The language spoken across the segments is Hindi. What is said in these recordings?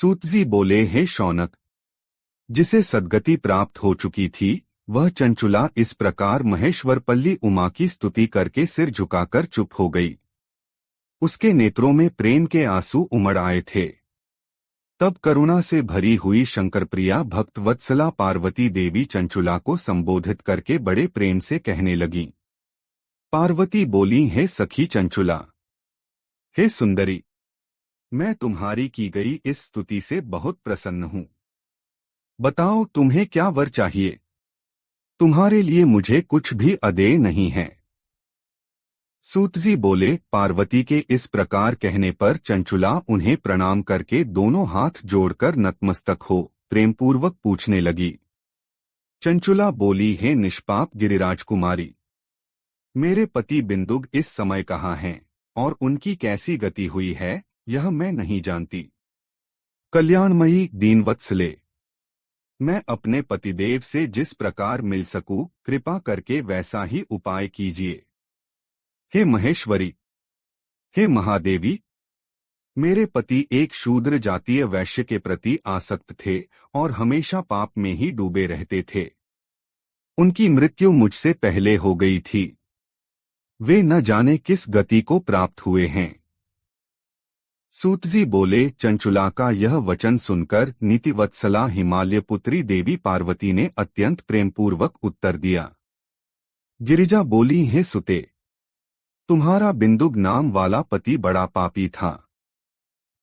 सूतजी बोले, हे शौनक, जिसे सद्गति प्राप्त हो चुकी थी वह चंचुला इस प्रकार महेश्वरपल्ली उमा की स्तुति करके सिर झुकाकर चुप हो गई। उसके नेत्रों में प्रेम के आंसू उमड़ आए थे। तब करुणा से भरी हुई शंकरप्रिया भक्तवत्सला पार्वती देवी चंचुला को संबोधित करके बड़े प्रेम से कहने लगी। पार्वती बोली, हे सखी चंचुला, हे सुंदरी, मैं तुम्हारी की गई इस स्तुति से बहुत प्रसन्न हूँ। बताओ तुम्हें क्या वर चाहिए। तुम्हारे लिए मुझे कुछ भी अदेय नहीं है। सूतजी बोले, पार्वती के इस प्रकार कहने पर चंचुला उन्हें प्रणाम करके दोनों हाथ जोड़कर नतमस्तक हो प्रेमपूर्वक पूछने लगी। चंचुला बोली, हे निष्पाप गिरिराज कुमारी, मेरे पति बिंदुग इस समय कहाँ हैं और उनकी कैसी गति हुई है यह मैं नहीं जानती। कल्याणमयी दीनवत्सले, मैं अपने पतिदेव से जिस प्रकार मिल सकूं कृपा करके वैसा ही उपाय कीजिए। हे महेश्वरी, हे महादेवी, मेरे पति एक शूद्र जातीय वैश्य के प्रति आसक्त थे और हमेशा पाप में ही डूबे रहते थे। उनकी मृत्यु मुझसे पहले हो गई थी। वे न जाने किस गति को प्राप्त हुए हैं। सूतजी बोले, चंचुला का यह वचन सुनकर नीतिवत्सला हिमालय पुत्री देवी पार्वती ने अत्यंत प्रेमपूर्वक उत्तर दिया। गिरिजा बोली, हे सुते, तुम्हारा बिंदुग नाम वाला पति बड़ा पापी था।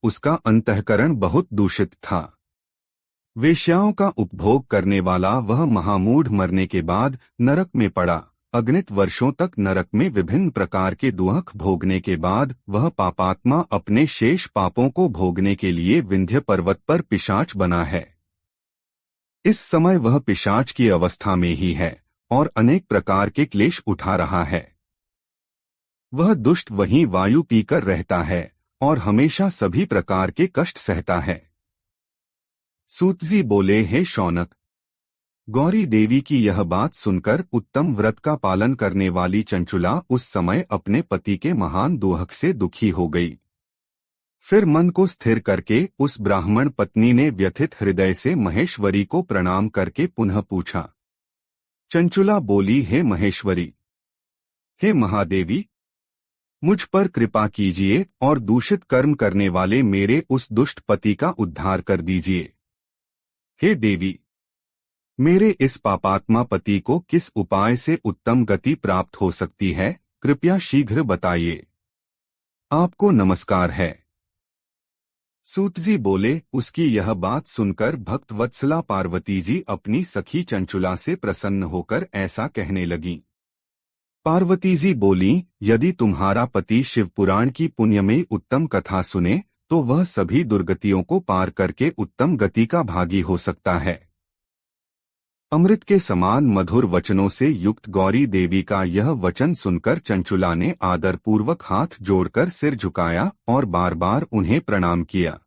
उसका अंतःकरण बहुत दूषित था। वेश्याओं का उपभोग करने वाला वह महामूढ़ मरने के बाद नरक में पड़ा। अगणित वर्षों तक नरक में विभिन्न प्रकार के दुख भोगने के बाद वह पापात्मा अपने शेष पापों को भोगने के लिए विंध्य पर्वत पर पिशाच बना है। इस समय वह पिशाच की अवस्था में ही है और अनेक प्रकार के क्लेश उठा रहा है। वह दुष्ट वहीं वायु पीकर रहता है और हमेशा सभी प्रकार के कष्ट सहता है। सूतजी बोले, हे शौनक, गौरी देवी की यह बात सुनकर उत्तम व्रत का पालन करने वाली चंचुला उस समय अपने पति के महान दुख से दुखी हो गई। फिर मन को स्थिर करके उस ब्राह्मण पत्नी ने व्यथित हृदय से महेश्वरी को प्रणाम करके पुनः पूछा। चंचुला बोली, हे महेश्वरी, हे महादेवी, मुझ पर कृपा कीजिए और दूषित कर्म करने वाले मेरे उस दुष्ट पति का उद्धार कर दीजिए। हे देवी, मेरे इस पापात्मा पति को किस उपाय से उत्तम गति प्राप्त हो सकती है, कृपया शीघ्र बताइए। आपको नमस्कार है। सूतजी बोले, उसकी यह बात सुनकर भक्तवत्सला पार्वती जी अपनी सखी चंचुला से प्रसन्न होकर ऐसा कहने लगीं। पार्वती जी बोली, यदि तुम्हारा पति शिवपुराण की पुण्यमयी उत्तम कथा सुने तो वह सभी दुर्गतियों को पार करके उत्तम गति का भागी हो सकता है। अमृत के समान मधुर वचनों से युक्त गौरी देवी का यह वचन सुनकर चंचुला ने आदरपूर्वक हाथ जोड़कर सिर झुकाया और बार बार उन्हें प्रणाम किया।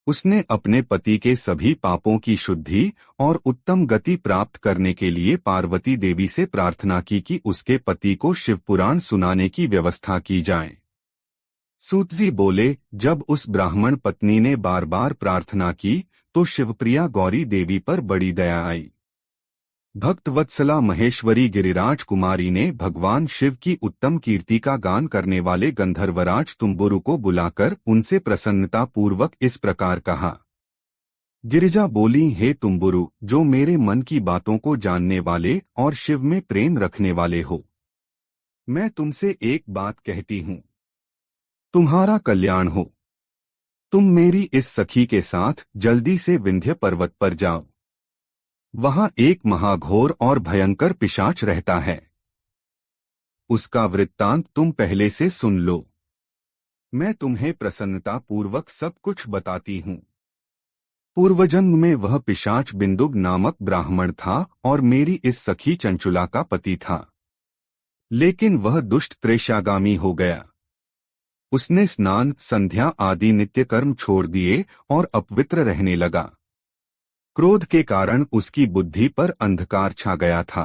उसने अपने पति के सभी पापों की शुद्धि और उत्तम गति प्राप्त करने के लिए पार्वती देवी से प्रार्थना की कि उसके पति को शिवपुराण सुनाने की व्यवस्था की जाए। सूतजी बोले, जब उस ब्राह्मण पत्नी ने बार बार प्रार्थना की तो शिवप्रिया गौरी देवी पर बड़ी दया आई। भक्तवत्सला महेश्वरी गिरिराज कुमारी ने भगवान शिव की उत्तम कीर्ति का गान करने वाले गंधर्वराज तुम्बुरु को बुलाकर उनसे प्रसन्नता पूर्वक इस प्रकार कहा। गिरिजा बोली, हे तुम्बुरु, जो मेरे मन की बातों को जानने वाले और शिव में प्रेम रखने वाले हो, मैं तुमसे एक बात कहती हूँ, तुम्हारा कल्याण हो। तुम मेरी इस सखी के साथ जल्दी से विंध्य पर्वत पर जाओ। वहां एक महाघोर और भयंकर पिशाच रहता है। उसका वृत्तांत तुम पहले से सुन लो। मैं तुम्हें प्रसन्नता पूर्वक सब कुछ बताती हूँ। पूर्वजन्म में वह पिशाच बिंदुग नामक ब्राह्मण था और मेरी इस सखी चंचुला का पति था। लेकिन वह दुष्ट त्रेषागामी हो गया। उसने स्नान, संध्या आदि नित्य कर्म छोड़ दिए और अपवित्र रहने लगा। क्रोध के कारण उसकी बुद्धि पर अंधकार छा गया था।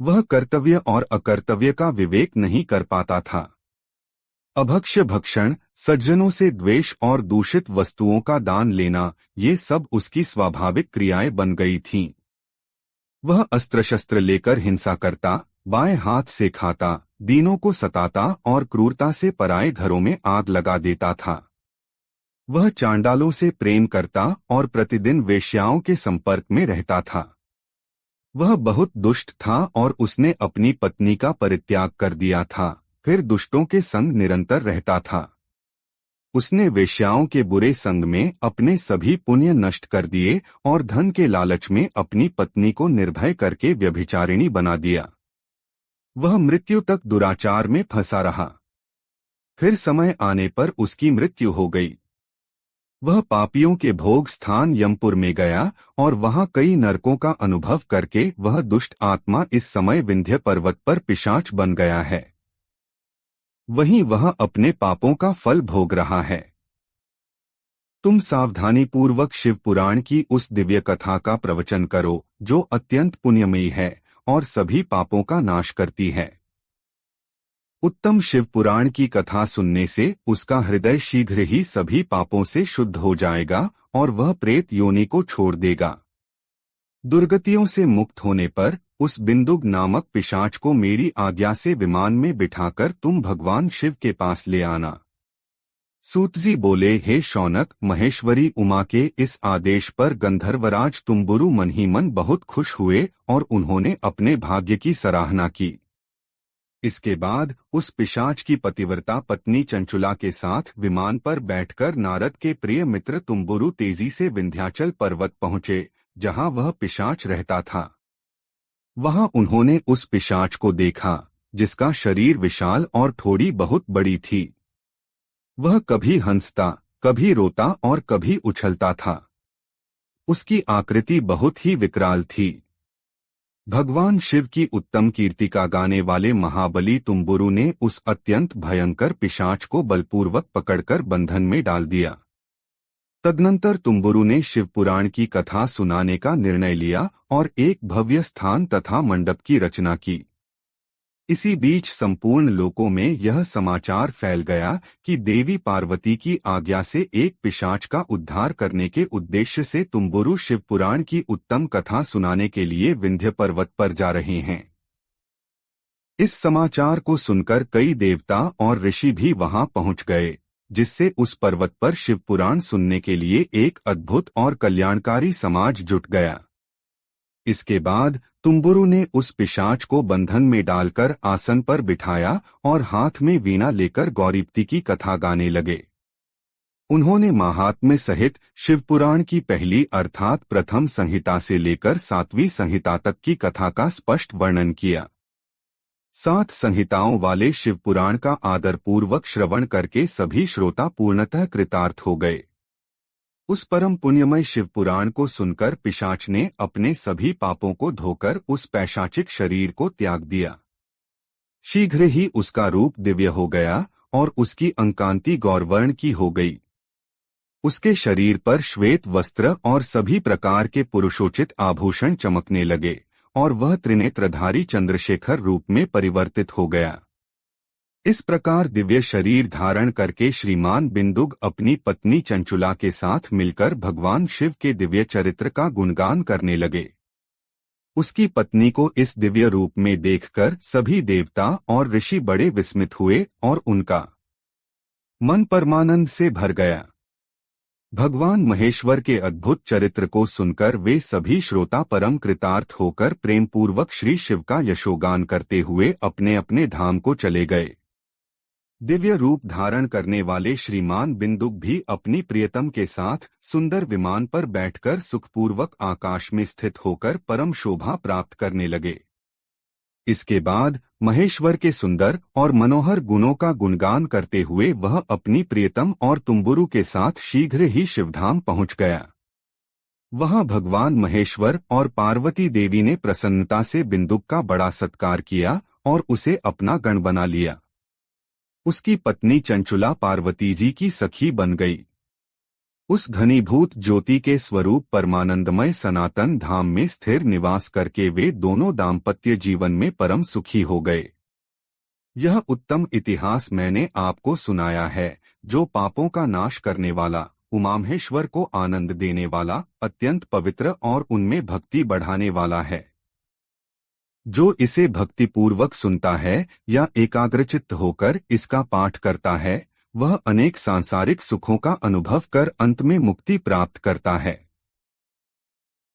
वह कर्तव्य और अकर्तव्य का विवेक नहीं कर पाता था। अभक्ष्य भक्षण, सज्जनों से द्वेष और दूषित वस्तुओं का दान लेना, ये सब उसकी स्वाभाविक क्रियाएं बन गई थीं। वह अस्त्र शस्त्र लेकर हिंसा करता, बाएं हाथ से खाता, दीनों को सताता और क्रूरता से पराए घरों में आग लगा देता था। वह चांडालों से प्रेम करता और प्रतिदिन वेश्याओं के संपर्क में रहता था। वह बहुत दुष्ट था और उसने अपनी पत्नी का परित्याग कर दिया था, फिर दुष्टों के संग निरंतर रहता था। उसने वेश्याओं के बुरे संग में अपने सभी पुण्य नष्ट कर दिए और धन के लालच में अपनी पत्नी को निर्भय करके व्यभिचारिणी बना दिया। वह मृत्यु तक दुराचार में फंसा रहा। फिर समय आने पर उसकी मृत्यु हो गई। वह पापियों के भोग स्थान यमपुर में गया और वहां कई नरकों का अनुभव करके वह दुष्ट आत्मा इस समय विंध्य पर्वत पर पिशाच बन गया है। वहीं वह अपने पापों का फल भोग रहा है। तुम सावधानीपूर्वक शिव पुराण की उस दिव्य कथा का प्रवचन करो जो अत्यंत पुण्यमयी है और सभी पापों का नाश करती है। उत्तम शिव पुराण की कथा सुनने से उसका हृदय शीघ्र ही सभी पापों से शुद्ध हो जाएगा और वह प्रेत योनि को छोड़ देगा। दुर्गतियों से मुक्त होने पर उस बिंदुक नामक पिशाच को मेरी आज्ञा से विमान में बिठाकर तुम भगवान शिव के पास ले आना। सूतजी बोले, हे शौनक, महेश्वरी उमा के इस आदेश पर गंधर्वराज तुम्बुरु मन ही मन बहुत खुश हुए और उन्होंने अपने भाग्य की सराहना की। इसके बाद उस पिशाच की पतिव्रता पत्नी चंचुला के साथ विमान पर बैठकर नारद के प्रिय मित्र तुम्बुरु तेजी से विंध्याचल पर्वत पहुंचे, जहां वह पिशाच रहता था। वहां उन्होंने उस पिशाच को देखा, जिसका शरीर विशाल और ठोड़ी बहुत बड़ी थी। वह कभी हंसता, कभी रोता और कभी उछलता था। उसकी आकृति बहुत ही विकराल थी। भगवान शिव की उत्तम कीर्ति का गाने वाले महाबली तुम्बुरु ने उस अत्यंत भयंकर पिशाच को बलपूर्वक पकड़कर बंधन में डाल दिया। तदनंतर तुम्बुरु ने शिव पुराण की कथा सुनाने का निर्णय लिया और एक भव्य स्थान तथा मंडप की रचना की। इसी बीच संपूर्ण लोकों में यह समाचार फैल गया कि देवी पार्वती की आज्ञा से एक पिशाच का उद्धार करने के उद्देश्य से तुम्बुरु शिव पुराण की उत्तम कथा सुनाने के लिए विंध्य पर्वत पर जा रहे हैं। इस समाचार को सुनकर कई देवता और ऋषि भी वहां पहुंच गए, जिससे उस पर्वत पर शिव पुराण सुनने के लिए एक अद्भुत और कल्याणकारी समाज जुट गया। इसके बाद तुम्बुरु ने उस पिशाच को बंधन में डालकर आसन पर बिठाया और हाथ में वीणा लेकर गौरीप्ति की कथा गाने लगे। उन्होंने महात्म्य सहित शिवपुराण की पहली अर्थात प्रथम संहिता से लेकर 7वीं संहिता तक की कथा का स्पष्ट वर्णन किया। 7 संहिताओं वाले शिवपुराण का आदरपूर्वक श्रवण करके सभी श्रोता पूर्णतः कृतार्थ हो गए। उस परम पुण्यमय शिवपुराण को सुनकर पिशाच ने अपने सभी पापों को धोकर उस पैशाचिक शरीर को त्याग दिया। शीघ्र ही उसका रूप दिव्य हो गया और उसकी अंकांति गौरवर्ण की हो गई। उसके शरीर पर श्वेत वस्त्र और सभी प्रकार के पुरुषोचित आभूषण चमकने लगे और वह त्रिनेत्रधारी चंद्रशेखर रूप में परिवर्तित हो गया। इस प्रकार दिव्य शरीर धारण करके श्रीमान बिंदुक अपनी पत्नी चंचुला के साथ मिलकर भगवान शिव के दिव्य चरित्र का गुणगान करने लगे। उसकी पत्नी को इस दिव्य रूप में देखकर सभी देवता और ऋषि बड़े विस्मित हुए और उनका मन परमानंद से भर गया। भगवान महेश्वर के अद्भुत चरित्र को सुनकर वे सभी श्रोता परम कृतार्थ होकर प्रेमपूर्वक श्री शिव का यशोगान करते हुए अपने अपने धाम को चले गए। दिव्य रूप धारण करने वाले श्रीमान बिंदुक भी अपनी प्रियतम के साथ सुंदर विमान पर बैठकर सुखपूर्वक आकाश में स्थित होकर परम शोभा प्राप्त करने लगे। इसके बाद महेश्वर के सुंदर और मनोहर गुणों का गुणगान करते हुए वह अपनी प्रियतम और तुम्बुरु के साथ शीघ्र ही शिवधाम पहुंच गया। वहां भगवान महेश्वर और पार्वती देवी ने प्रसन्नता से बिंदुक का बड़ा सत्कार किया और उसे अपना गण बना लिया। उसकी पत्नी चंचुला पार्वती जी की सखी बन गई। उस घनीभूत ज्योति के स्वरूप परमानंदमय सनातन धाम में स्थिर निवास करके वे दोनों दाम्पत्य जीवन में परम सुखी हो गए। यह उत्तम इतिहास मैंने आपको सुनाया है, जो पापों का नाश करने वाला, उमामहेश्वर को आनंद देने वाला, अत्यंत पवित्र और उनमें भक्ति बढ़ाने वाला है। जो इसे भक्तिपूर्वक सुनता है या एकाग्रचित्त होकर इसका पाठ करता है, वह अनेक सांसारिक सुखों का अनुभव कर अंत में मुक्ति प्राप्त करता है।